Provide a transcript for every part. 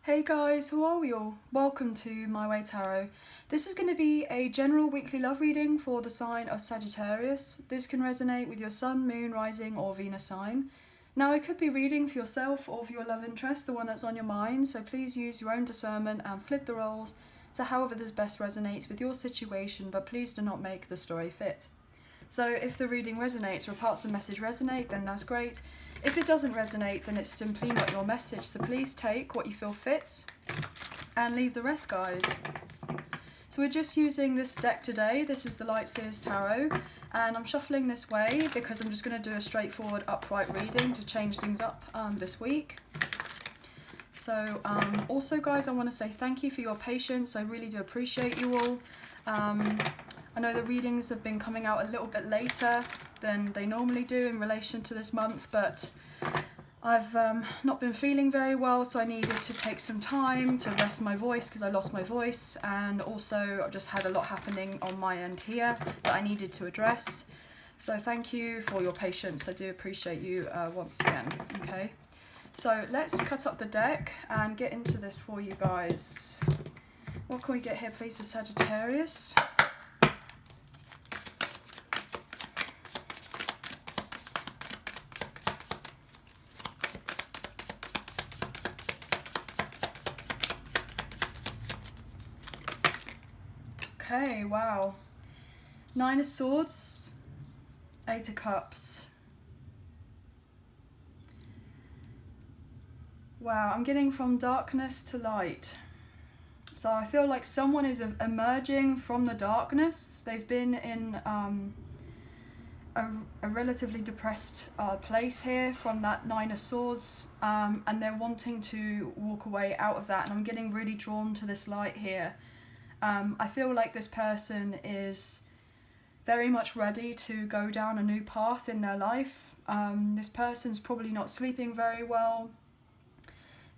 Hey guys, how are we all? Welcome to My Way Tarot. This is going to be a general weekly love reading for the sign of Sagittarius. This can resonate with your sun, moon, rising or Venus sign. Now I could be reading for yourself or for your love interest, the one that's on your mind, so please use your own discernment and flip the roles to however this best resonates with your situation, but please do not make the story fit. So if the reading resonates or parts of the message resonate, then that's great. If it doesn't resonate, then it's simply not your message. So please take what you feel fits and leave the rest, guys. So we're just using this deck today. This is the Light Seers Tarot, and I'm shuffling this way because I'm just going to do a straightforward upright reading to change things up this week. So also, guys, I want to say thank you for your patience. I really do appreciate you all. I know the readings have been coming out a little bit later than they normally do in relation to this month, but I've not been feeling very well, so I needed to take some time to rest my voice because I lost my voice, and also I've just had a lot happening on my end here that I needed to address. So thank you for your patience. I do appreciate you once again. Okay, so let's cut up the deck and get into this for you guys. What can we get here, please, for Sagittarius? Okay, wow. 9 of Swords, 8 of Cups. Wow, I'm getting from darkness to light. So I feel like someone is emerging from the darkness. They've been in a relatively depressed place here from that 9 of Swords, and they're wanting to walk away out of that, and I'm getting really drawn to this light here. I feel like this person is very much ready to go down a new path in their life. This person's probably not sleeping very well.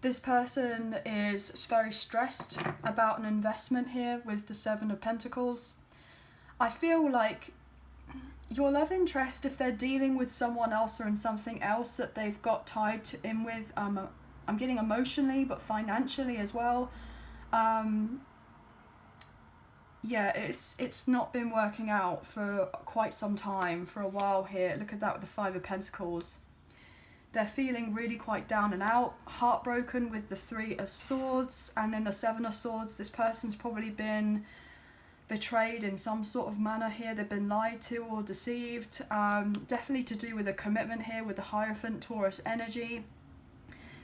This person is very stressed about an investment here with the 7 of Pentacles. I feel like your love interest, if they're dealing with someone else or in something else that they've got tied in with, I'm getting emotionally but financially as well. Yeah, it's not been working out for quite some time, for a while here. Look at that with the 5 of Pentacles. They're feeling really quite down and out, heartbroken with the 3 of Swords, and then the 7 of Swords. This person's probably been betrayed in some sort of manner here. They've been lied to or deceived. Definitely to do with a commitment here with the Hierophant Taurus energy.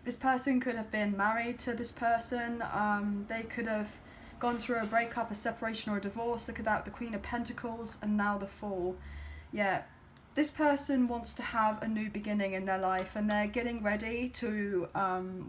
This person could have been married to this person. They could have gone through a breakup, a separation or a divorce. Look at that, the Queen of Pentacles and now the Fool. Yeah, this person wants to have a new beginning in their life, and they're getting ready to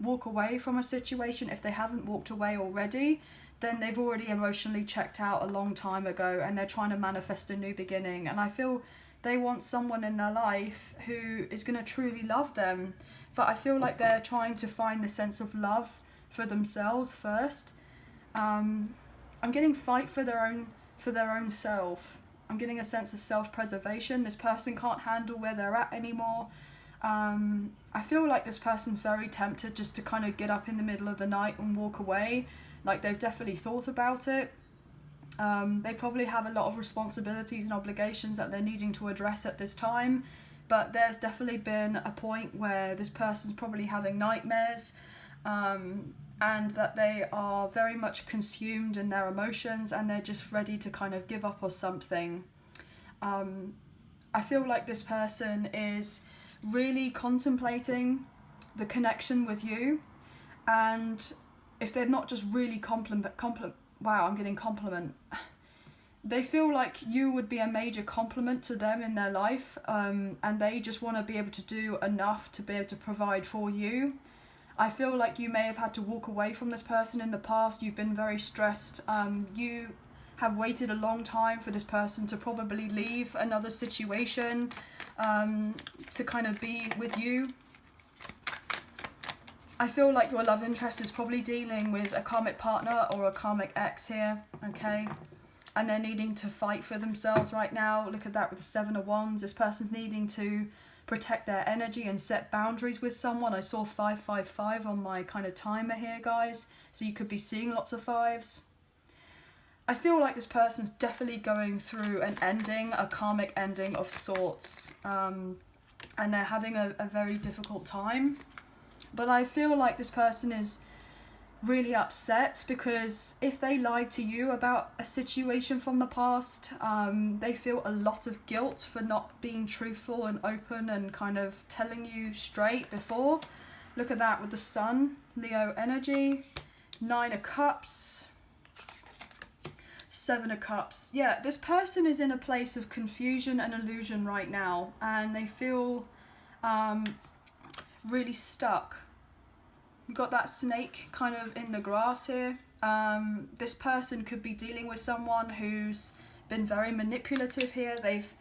walk away from a situation. If they haven't walked away already, then they've already emotionally checked out a long time ago, and they're trying to manifest a new beginning. And I feel they want someone in their life who is going to truly love them, but I feel like they're trying to find the sense of love for themselves first. I'm getting fight for their own self. I'm getting a sense of self-preservation. This person can't handle where they're at anymore. I feel like this person's very tempted just to kind of get up in the middle of the night and walk away. Like, they've definitely thought about it. They probably have a lot of responsibilities and obligations that they're needing to address at this time, but there's definitely been a point where this person's probably having nightmares, and that they are very much consumed in their emotions, and they're just ready to kind of give up or something. I feel like this person is really contemplating the connection with you, and if they're not just really wow, I'm getting compliment. They feel like you would be a major compliment to them in their life, and they just want to be able to do enough to be able to provide for you. I feel like you may have had to walk away from this person in the past. You've been very stressed. You have waited a long time for this person to probably leave another situation to kind of be with you. I feel like your love interest is probably dealing with a karmic partner or a karmic ex here, okay? And they're needing to fight for themselves right now. Look at that with the 7 of Wands. This person's needing to protect their energy and set boundaries with someone. I saw 555 on my kind of timer here, guys, so you could be seeing lots of fives. I feel like this person's definitely going through an ending, a karmic ending of sorts, and they're having a very difficult time. But I feel like this person is really upset because if they lied to you about a situation from the past, they feel a lot of guilt for not being truthful and open and kind of telling you straight before. Look at that with the Sun, Leo energy, 9 of Cups, 7 of Cups. Yeah, this person is in a place of confusion and illusion right now, and they feel really stuck. We've got that snake kind of in the grass here. This person could be dealing with someone who's been very manipulative here. They've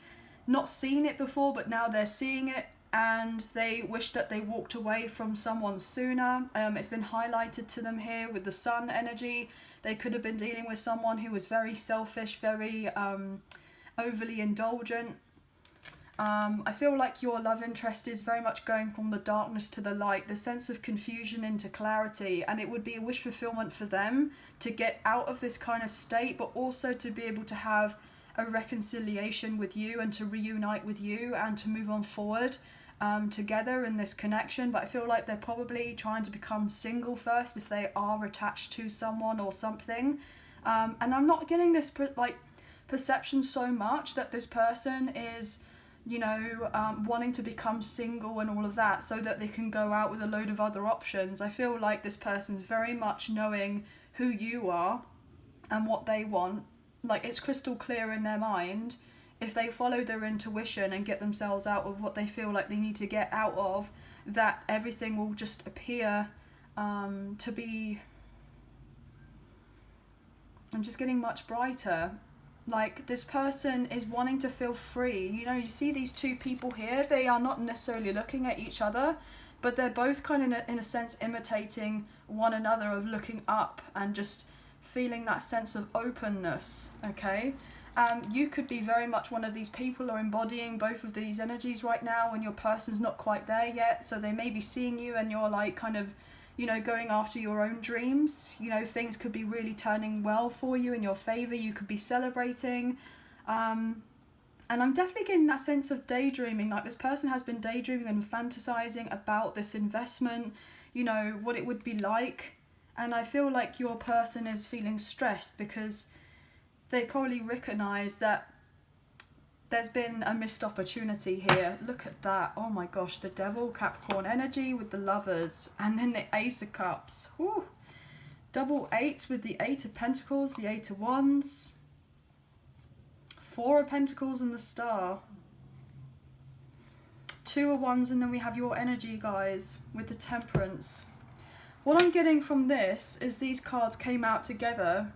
not seen it before, but now they're seeing it, and they wish that they walked away from someone sooner. It's been highlighted to them here with the Sun energy. They could have been dealing with someone who was very selfish, very overly indulgent. I feel like your love interest is very much going from the darkness to the light, the sense of confusion into clarity, and it would be a wish fulfillment for them to get out of this kind of state, but also to be able to have a reconciliation with you and to reunite with you and to move on forward together in this connection. But I feel like they're probably trying to become single first if they are attached to someone or something. And I'm not getting this perception so much that this person is, you know, wanting to become single and all of that so that they can go out with a load of other options. I feel like this person's very much knowing who you are and what they want. Like, it's crystal clear in their mind. If they follow their intuition and get themselves out of what they feel like they need to get out of, that everything will just appear to be... I'm just getting much brighter. Like, this person is wanting to feel free. You know, you see these two people here, they are not necessarily looking at each other, but they're both kind of, in a sense, imitating one another, of looking up and just feeling that sense of openness, okay? You could be very much one of these people or embodying both of these energies right now, and your person's not quite there yet, so they may be seeing you and you're like kind of, you know, going after your own dreams. You know, things could be really turning well for you in your favor. You could be celebrating. And I'm definitely getting that sense of daydreaming. Like, this person has been daydreaming and fantasizing about this investment, you know, what it would be like. And I feel like your person is feeling stressed because they probably recognize that there's been a missed opportunity here. Look at that. Oh my gosh, the Devil, Capricorn energy with the Lovers. And then the Ace of Cups. Woo. Double eights with the 8 of Pentacles, the 8 of Wands. 4 of Pentacles and the Star. 2 of Wands, and then we have your energy, guys, with the Temperance. What I'm getting from this is these cards came out together,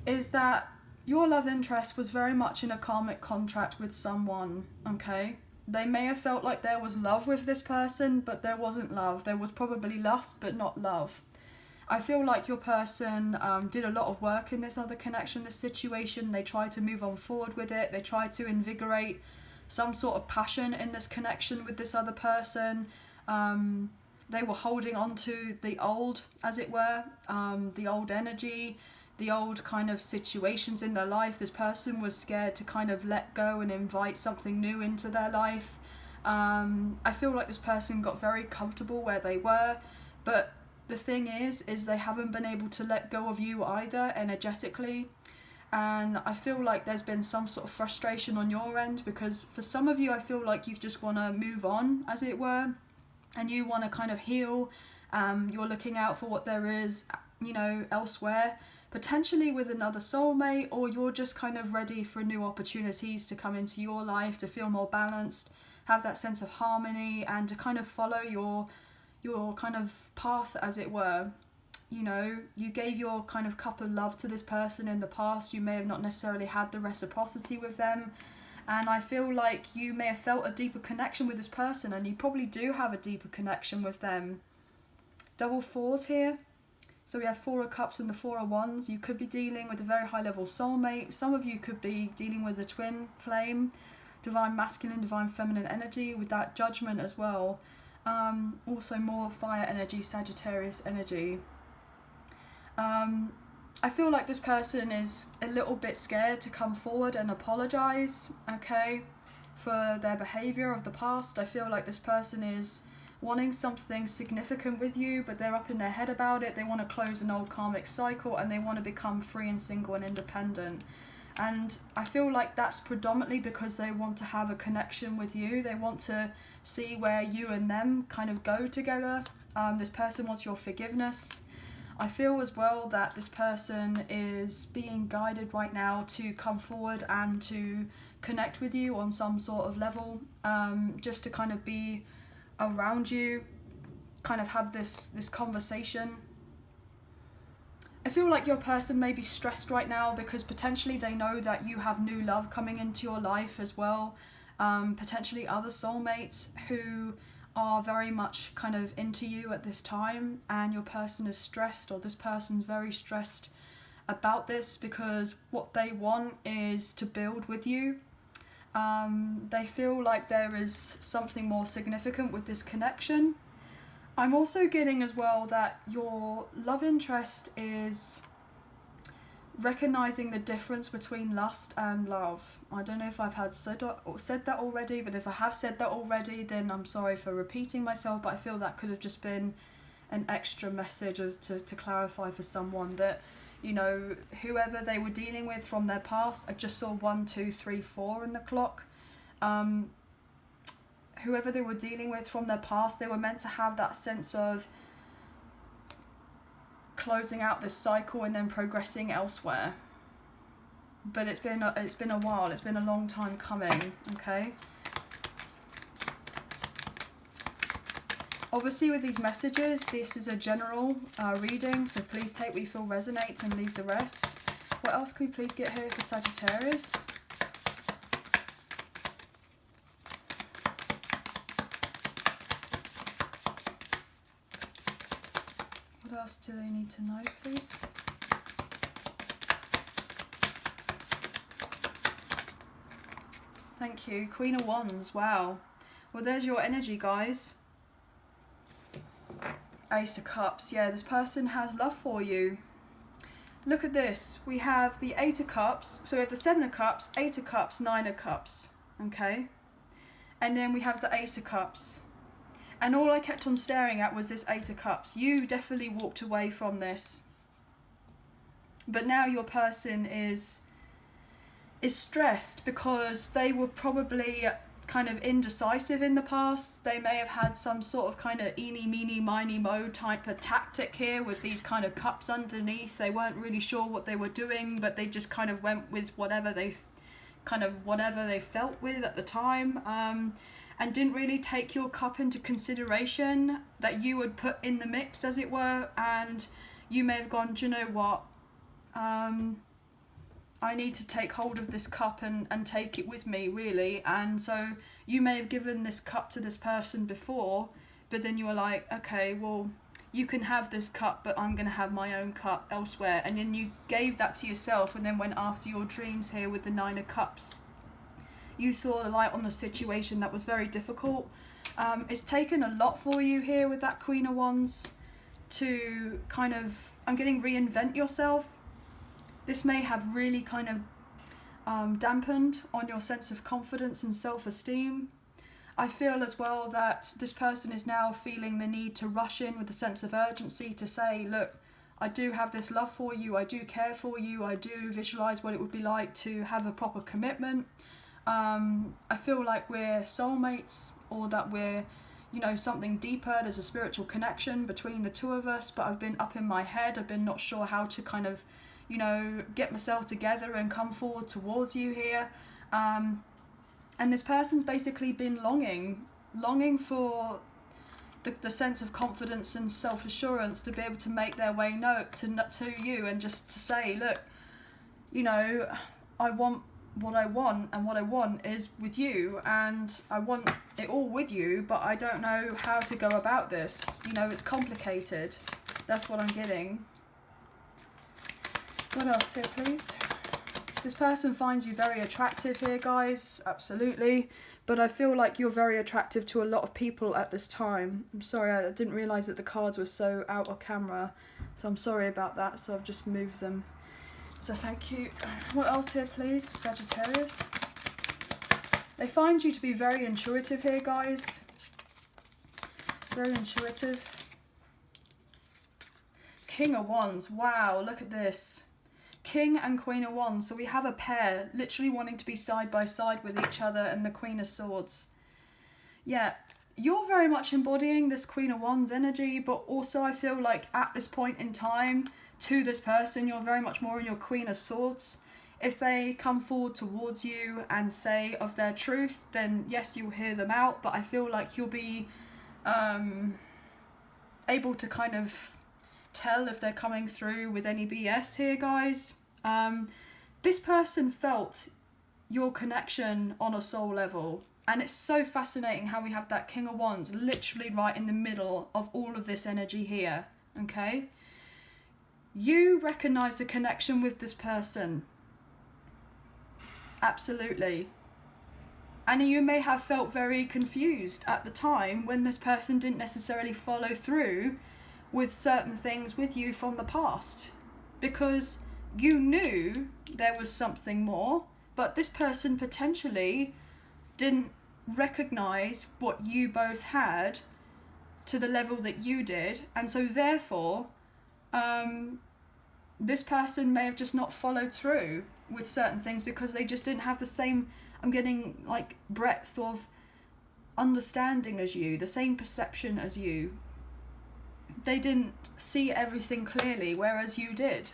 is that your love interest was very much in a karmic contract with someone, okay? They may have felt like there was love with this person, but there wasn't love. There was probably lust, but not love. I feel like your person did a lot of work in this other connection, this situation. They tried to move on forward with it. They tried to invigorate some sort of passion in this connection with this other person. They were holding on to the old, as it were, the old energy, the old kind of situations in their life. This person was scared to kind of let go and invite something new into their life. I feel like this person got very comfortable where they were, but the thing is they haven't been able to let go of you either energetically. And I feel like there's been some sort of frustration on your end, because for some of you, I feel like you just want to move on, as it were, and you want to kind of heal. You're looking out for what there is, you know, elsewhere, potentially with another soulmate, or you're just kind of ready for new opportunities to come into your life, to feel more balanced, have that sense of harmony, and to kind of follow your kind of path, as it were. You know, you gave your kind of cup of love to this person in the past. You may have not necessarily had the reciprocity with them, and I feel like you may have felt a deeper connection with this person, and you probably do have a deeper connection with them. Double fours here. So we have 4 of Cups and the 4 of Wands. You could be dealing with a very high level soulmate. Some of you could be dealing with a twin flame. divine masculine, divine feminine energy with that judgment as well. Also more fire energy, Sagittarius energy. I feel like this person is a little bit scared to come forward and apologize, okay, for their behavior of the past. I feel like this person is wanting something significant with you, but they're up in their head about it. They want to close an old karmic cycle and they want to become free and single and independent. And I feel like that's predominantly because they want to have a connection with you. They want to see where you and them kind of go together. This person wants your forgiveness. I feel as well that this person is being guided right now to come forward and to connect with you on some sort of level, just to kind of be around you, kind of have this conversation. I feel like your person may be stressed right now because potentially they know that you have new love coming into your life as well, potentially other soulmates who are very much kind of into you at this time, and your person is stressed, or this person's very stressed about this because what they want is to build with you. They feel like there is something more significant with this connection. I'm also getting as well that your love interest is recognizing the difference between lust and love. I don't know if I've said that already, but if I have said that already, then I'm sorry for repeating myself, but I feel that could have just been an extra message to clarify for someone that, you know, whoever they were dealing with from their past, I just saw 1, 2, 3, 4 in the clock. Whoever they were dealing with from their past, they were meant to have that sense of closing out this cycle and then progressing elsewhere. But it's been a while. It's been a long time coming. Okay. Obviously, with these messages, this is a general reading, so please take what you feel resonates and leave the rest. What else can we please get here for Sagittarius? What else do they need to know, please? Thank you. Queen of Wands. Wow. Well, there's your energy, guys. Ace of Cups. Yeah, this person has love for you. Look at this. We have the 8 of Cups. So we have the 7 of Cups, 8 of Cups, 9 of Cups. Okay? And then we have the Ace of Cups. And all I kept on staring at was this 8 of Cups. You definitely walked away from this. But now your person is stressed because they were probably kind of indecisive in the past. They may have had some sort of kind of eeny, meeny, miny, mo type of tactic here with these kind of cups underneath. They weren't really sure what they were doing, but they just kind of went with whatever they felt with at the time. And didn't really take your cup into consideration that you would put in the mix, as it were, and you may have gone, do you know what, I need to take hold of this cup and take it with me, really. And so you may have given this cup to this person before, but then you were like, okay, well, you can have this cup, but I'm going to have my own cup elsewhere. And then you gave that to yourself and then went after your dreams here with the 9 of Cups. You saw the light on the situation that was very difficult. It's taken a lot for you here with that Queen of Wands to kind of, I'm getting reinvent yourself. This may have really kind of dampened on your sense of confidence and self-esteem. I feel as well that this person is now feeling the need to rush in with a sense of urgency to say, look, I do have this love for you, I do care for you, I do visualize what it would be like to have a proper commitment. I feel like we're soulmates, or that we're, you know, something deeper. There's a spiritual connection between the two of us, but I've been up in my head. I've been not sure how to kind of, you know, get myself together and come forward towards you here. And this person's basically been longing for the sense of confidence and self-assurance to be able to make their way to you and just to say, look, you know, I want what I want, and what I want is with you, and I want it all with you, but I don't know how to go about this. You know, it's complicated. That's what I'm getting. What else here, please? This person finds you very attractive here, guys, absolutely. But I feel like you're very attractive to a lot of people at this time. I'm sorry, I didn't realise that the cards were so out of camera. So I'm sorry about that, so I've just moved them. So thank you. What else here, please, Sagittarius? They find you to be very intuitive here, guys. Very intuitive. King of Wands. Wow, look at this. King and Queen of Wands. So we have a pair literally wanting to be side by side with each other, and the Queen of Swords. Yeah, you're very much embodying this Queen of Wands energy, but also I feel like at this point in time to this person, you're very much more in your Queen of Swords. If they come forward towards you and say of their truth, then yes, you'll hear them out, but I feel like you'll be able to kind of tell if they're coming through with any BS here, guys. This person felt your connection on a soul level, and it's so fascinating how we have that King of Wands literally right in the middle of all of this energy here, okay? You recognize the connection with this person. Absolutely. And you may have felt very confused at the time when this person didn't necessarily follow through with certain things with you from the past, because you knew there was something more, but this person potentially didn't recognize what you both had to the level that you did, and so therefore this person may have just not followed through with certain things because they just didn't have the same, I'm getting like breadth of understanding as you, the same perception as you. They didn't see everything clearly, whereas you did.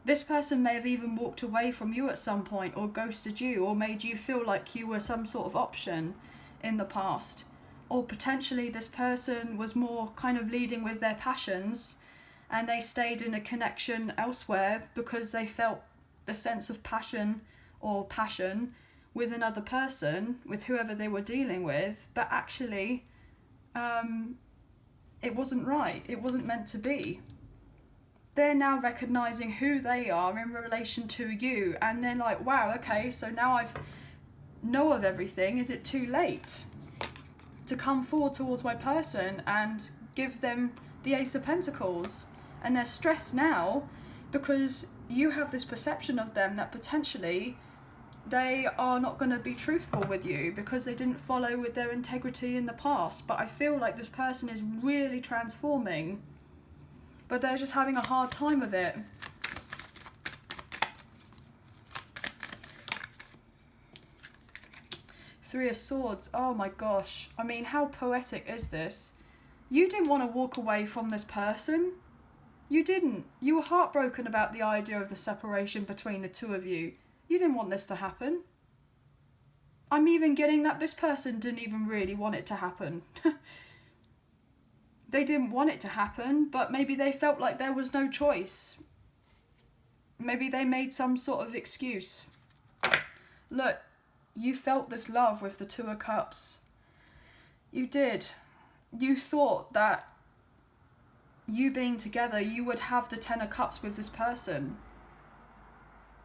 This person may have even walked away from you at some point, or ghosted you, or made you feel like you were some sort of option in the past. Or potentially this person was more kind of leading with their passions, and they stayed in a connection elsewhere because they felt the sense of passion with another person, with whoever they were dealing with, but actually it wasn't right. It wasn't meant to be. They're now recognizing who they are in relation to you, and they're like, wow, okay, so now I know of everything. Is it too late to come forward towards my person and give them the Ace of Pentacles? And they're stressed now because you have this perception of them that potentially they are not going to be truthful with you because they didn't follow with their integrity in the past. But I feel like this person is really transforming, but they're just having a hard time of it. Three of Swords. Oh my gosh. I mean, how poetic is this? You didn't want to walk away from this person. You didn't. You were heartbroken about the idea of the separation between the two of you. You didn't want this to happen. I'm even getting that this person didn't even really want it to happen. They didn't want it to happen, but maybe they felt like there was no choice. Maybe they made some sort of excuse. Look, you felt this love with the Two of Cups. You did. You thought that you being together, you would have the Ten of Cups with this person.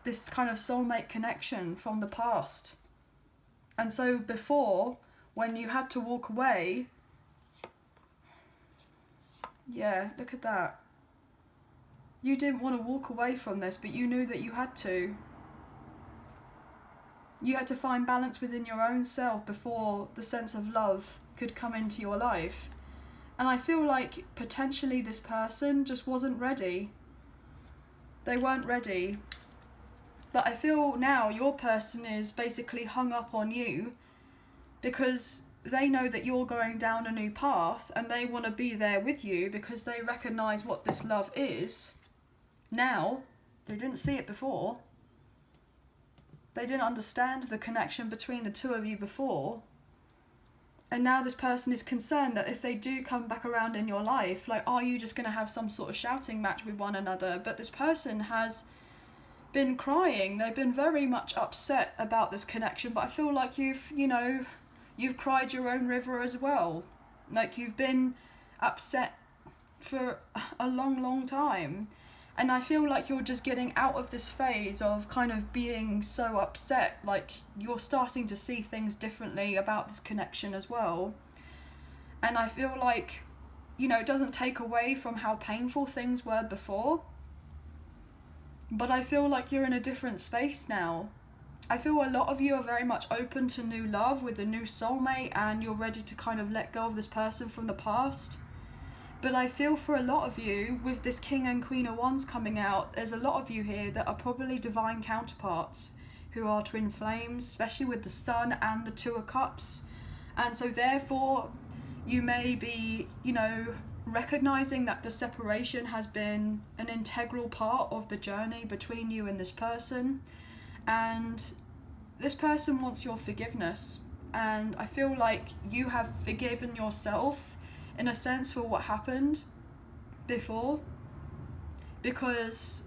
This kind of soulmate connection from the past. And so before, when you had to walk away, yeah, look at that. You didn't want to walk away from this, but you knew that you had to. You had to find balance within your own self before the sense of love could come into your life. And I feel like potentially this person just wasn't ready. They weren't ready. But I feel now your person is basically hung up on you because they know that you're going down a new path and they want to be there with you because they recognise what this love is. Now, they didn't see it before. They didn't understand the connection between the two of you before. And now this person is concerned that if they do come back around in your life, like, are you just going to have some sort of shouting match with one another? But this person has been crying. They've been very much upset about this connection, but I feel like you've cried your own river as well. Like, you've been upset for a long, long time. And I feel like you're just getting out of this phase of kind of being so upset. Like, you're starting to see things differently about this connection as well. And I feel like, you know, it doesn't take away from how painful things were before. But I feel like you're in a different space now. I feel a lot of you are very much open to new love with a new soulmate, and you're ready to kind of let go of this person from the past. But I feel for a lot of you, with this King and Queen of Wands coming out, there's a lot of you here that are probably divine counterparts who are twin flames, especially with the Sun and the Two of Cups. And so therefore, you may be, you know, recognizing that the separation has been an integral part of the journey between you and this person. And this person wants your forgiveness. And I feel like you have forgiven yourself in a sense for what happened before, because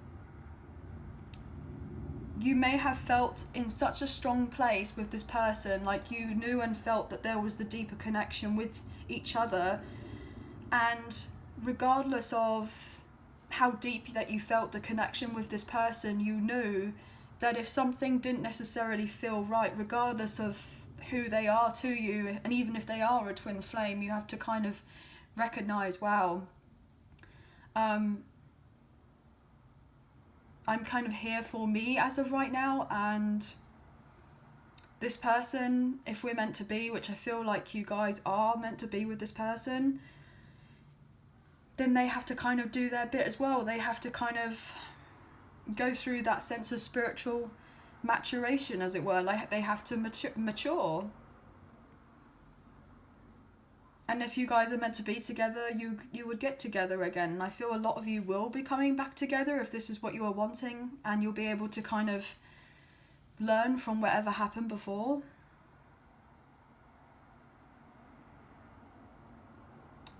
you may have felt in such a strong place with this person, like you knew and felt that there was the deeper connection with each other, and regardless of how deep that you felt the connection with this person, you knew that if something didn't necessarily feel right, regardless of who they are to you, and even if they are a twin flame, you have to kind of recognize, wow, I'm kind of here for me as of right now, and this person, if we're meant to be, which I feel like you guys are meant to be with this person, then they have to kind of do their bit as well. They have to kind of go through that sense of spiritual maturation, as it were. Like, they have to mature. And if you guys are meant to be together, you would get together again. And I feel a lot of you will be coming back together if this is what you are wanting, and you'll be able to kind of learn from whatever happened before.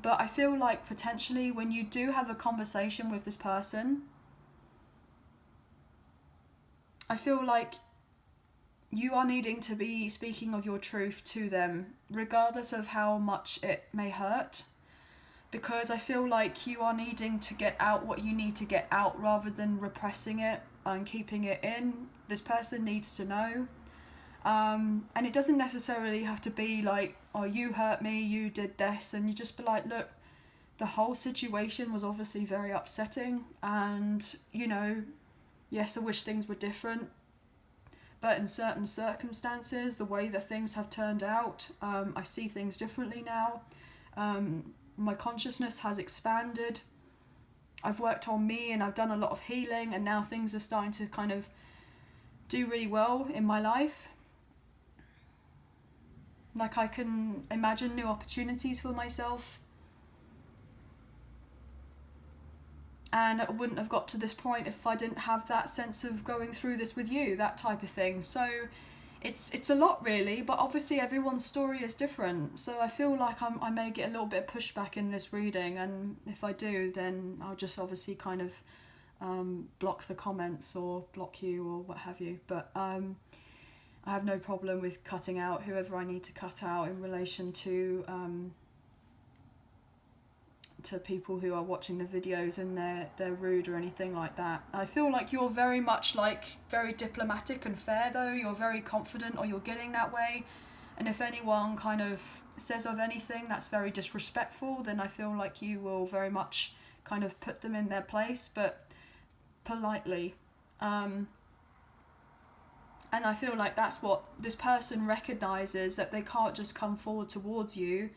But I feel like potentially when you do have a conversation with this person, I feel like you are needing to be speaking of your truth to them, regardless of how much it may hurt. Because I feel like you are needing to get out what you need to get out, rather than repressing it and keeping it in. This person needs to know. And it doesn't necessarily have to be like, oh, you hurt me, you did this, and you just be like, look, the whole situation was obviously very upsetting, and, you know, yes, I wish things were different, but in certain circumstances, the way that things have turned out, I see things differently now. My consciousness has expanded. I've worked on me, and I've done a lot of healing, and now things are starting to kind of do really well in my life. Like, I can imagine new opportunities for myself. And I wouldn't have got to this point if I didn't have that sense of going through this with you, that type of thing. So it's a lot, really, but obviously everyone's story is different. So I feel like I may get a little bit of pushback in this reading, and if I do, then I'll just obviously kind of block the comments or block you or what have you. But I have no problem with cutting out whoever I need to cut out in relation to people who are watching the videos and they're rude or anything like that. I feel like you're very much like very diplomatic and fair, though. You're very confident, or you're getting that way. And if anyone kind of says of anything that's very disrespectful, then I feel like you will very much kind of put them in their place, but politely. And I feel like that's what this person recognizes, that they can't just come forward towards you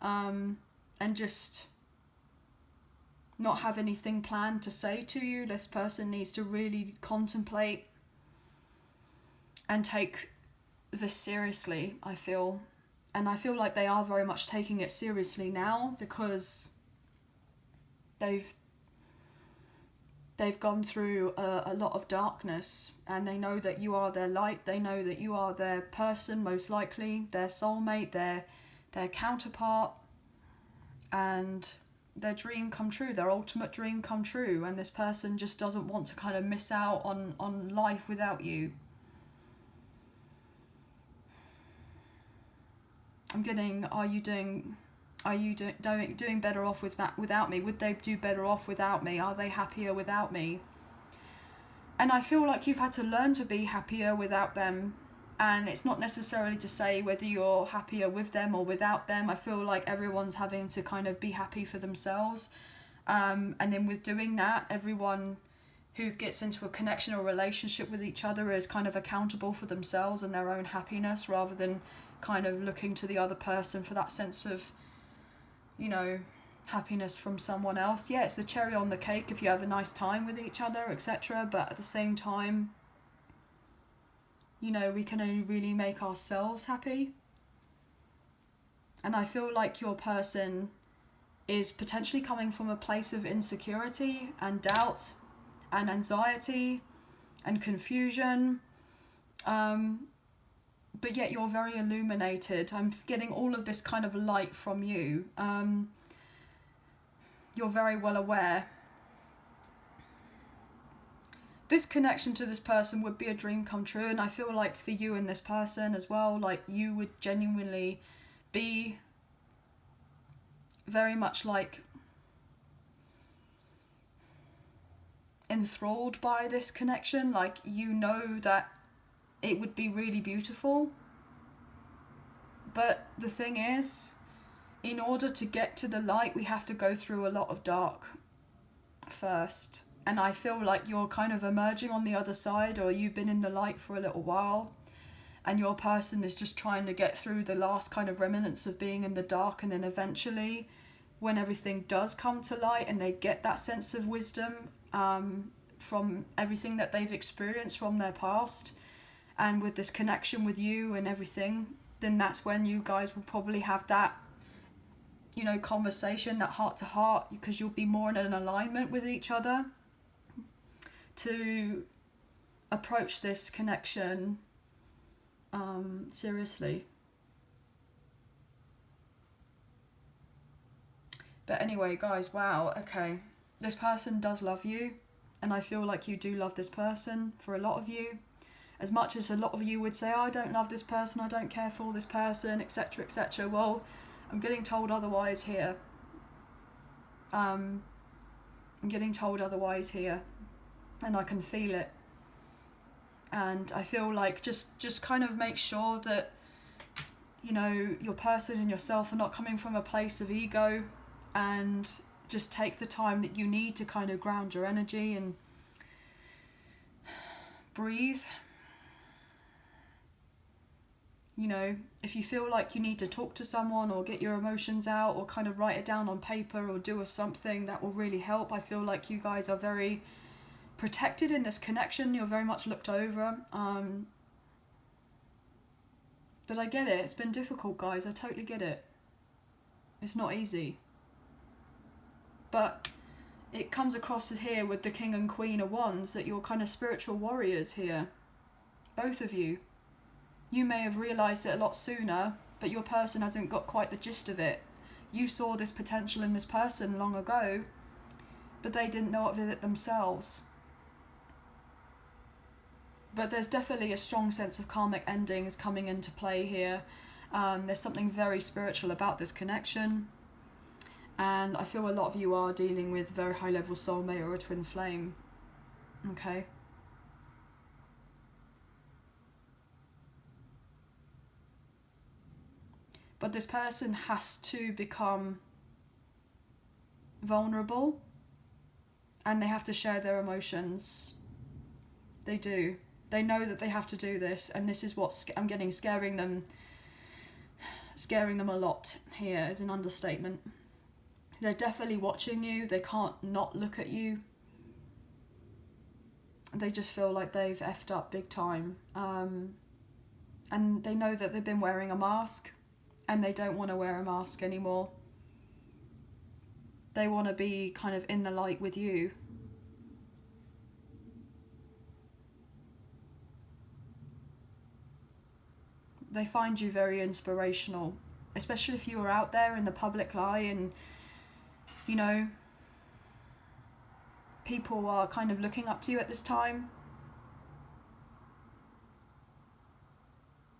and just not have anything planned to say to you. This person needs to really contemplate and take this seriously, I feel. And I feel like they are very much taking it seriously now, because they've gone through a lot of darkness, and they know that you are their light. They know that you are their person, most likely, their soulmate, their counterpart, and their dream come true, their ultimate dream come true. And this person just doesn't want to kind of miss out on life without you. I'm getting, are you doing Are you doing better off without me? Would they do better off without me? Are they happier without me? And I feel like you've had to learn to be happier without them. And it's not necessarily to say whether you're happier with them or without them. I feel like everyone's having to kind of be happy for themselves. And then with doing that, everyone who gets into a connection or relationship with each other is kind of accountable for themselves and their own happiness, rather than kind of looking to the other person for that sense of, you know, happiness from someone else. Yeah, it's the cherry on the cake if you have a nice time with each other, etc. But at the same time, you know, we can only really make ourselves happy. And I feel like your person is potentially coming from a place of insecurity and doubt and anxiety and confusion. But yet you're very illuminated. I'm getting all of this kind of light from you. You're very well aware. This connection to this person would be a dream come true, and I feel like for you and this person as well, like you would genuinely be very much like enthralled by this connection. Like, you know that it would be really beautiful. But the thing is, in order to get to the light, we have to go through a lot of dark first. And I feel like you're kind of emerging on the other side, or you've been in the light for a little while, and your person is just trying to get through the last kind of remnants of being in the dark. And then eventually, when everything does come to light and they get that sense of wisdom from everything that they've experienced from their past, and with this connection with you and everything, then that's when you guys will probably have that, you know, conversation, that heart to heart, because you'll be more in an alignment with each other to approach this connection seriously. But anyway, guys, wow, okay. This person does love you, and I feel like you do love this person. For a lot of you, as much as a lot of you would say, oh, I don't love this person, I don't care for this person, etc., etc. Well, I'm getting told otherwise here. I'm getting told otherwise here, and I can feel it. And I feel like just kind of make sure that, you know, your person and yourself are not coming from a place of ego, and just take the time that you need to kind of ground your energy and breathe. You know, if you feel like you need to talk to someone or get your emotions out or kind of write it down on paper or do something that will really help. I feel like you guys are very protected in this connection. You're very much looked over. But I get it. It's been difficult, guys. I totally get it. It's not easy. But it comes across as here with the King and Queen of Wands that you're kind of spiritual warriors here. Both of you. You may have realised it a lot sooner, but your person hasn't got quite the gist of it. You saw this potential in this person long ago, but they didn't know of it themselves. But there's definitely a strong sense of karmic endings coming into play here. There's something very spiritual about this connection. And I feel a lot of you are dealing with a very high level soulmate or a twin flame. Okay. But this person has to become vulnerable, and they have to share their emotions. They do. They know that they have to do this, and this is what I'm getting scaring them a lot here is an understatement. They're definitely watching you. They can't not look at you. They just feel like they've effed up big time. And they know that they've been wearing a mask, and they don't want to wear a mask anymore. They want to be kind of in the light with you. They find you very inspirational, especially if you are out there in the public eye and, you know, people are kind of looking up to you at this time.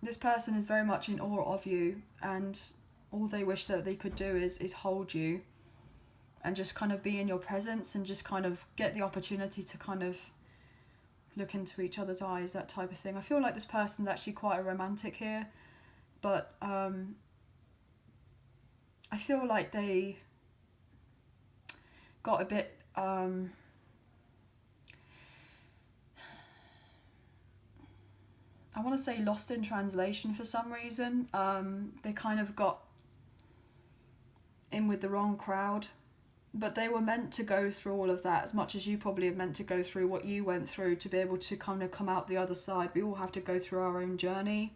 This person is very much in awe of you, and all they wish that they could do is hold you and just kind of be in your presence and just kind of get the opportunity to kind of look into each other's eyes, that type of thing. I feel like this person's actually quite a romantic here, but I feel like they got a bit I want to say lost in translation for some reason. They kind of got in with the wrong crowd, but they were meant to go through all of that, as much as you probably have meant to go through what you went through to be able to kind of come out the other side. We all have to go through our own journey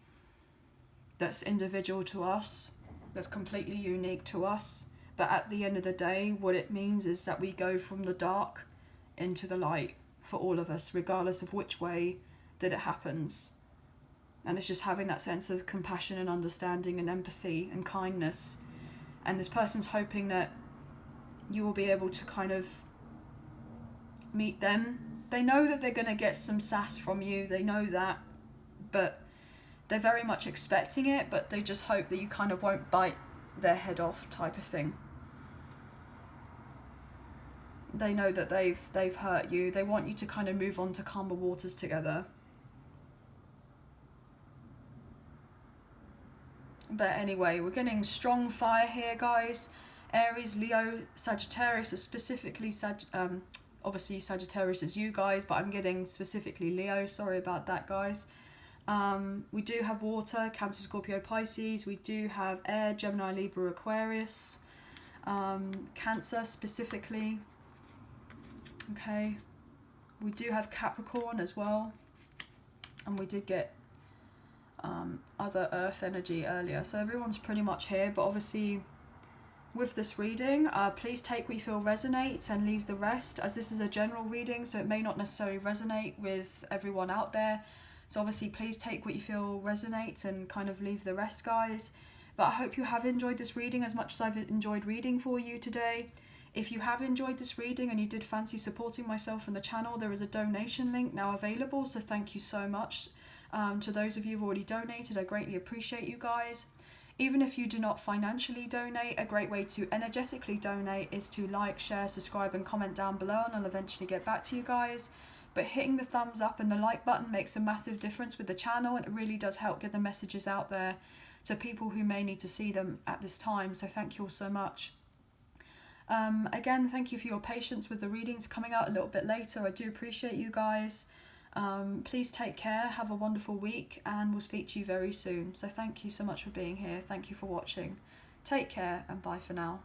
that's individual to us, that's completely unique to us. But at the end of the day, what it means is that we go from the dark into the light for all of us, regardless of which way that it happens. And it's just having that sense of compassion and understanding and empathy and kindness. And this person's hoping that you will be able to kind of meet them. They know that they're going to get some sass from you. They know that. But they're very much expecting it. But they just hope that you kind of won't bite their head off, type of thing. They know that they've hurt you. They want you to kind of move on to calmer waters together. But anyway, we're getting strong fire here, guys. Aries, Leo, Sagittarius is specifically obviously Sagittarius is you guys, but I'm getting specifically Leo. Sorry about that, guys. We do have water, Cancer, Scorpio, Pisces. We do have air, Gemini, Libra, Aquarius. Cancer specifically. Okay. We do have Capricorn as well. And we did get other earth energy earlier. So everyone's pretty much here, but obviously with this reading, please take what you feel resonates and leave the rest, as this is a general reading, so it may not necessarily resonate with everyone out there. So obviously please take what you feel resonates and kind of leave the rest, guys. But I hope you have enjoyed this reading as much as I've enjoyed reading for you today. If you have enjoyed this reading and you did fancy supporting myself and the channel, there is a donation link now available, so thank you so much to those of you who've already donated. I greatly appreciate you guys. Even if you do not financially donate, a great way to energetically donate is to like, share, subscribe and comment down below, and I'll eventually get back to you guys. But hitting the thumbs up and the like button makes a massive difference with the channel, and it really does help get the messages out there to people who may need to see them at this time. So thank you all so much. Again, thank you for your patience with the readings coming out a little bit later. I do appreciate you guys. Please take care, have a wonderful week, and we'll speak to you very soon. So thank you so much for being here. Thank you for watching. Take care and bye for now.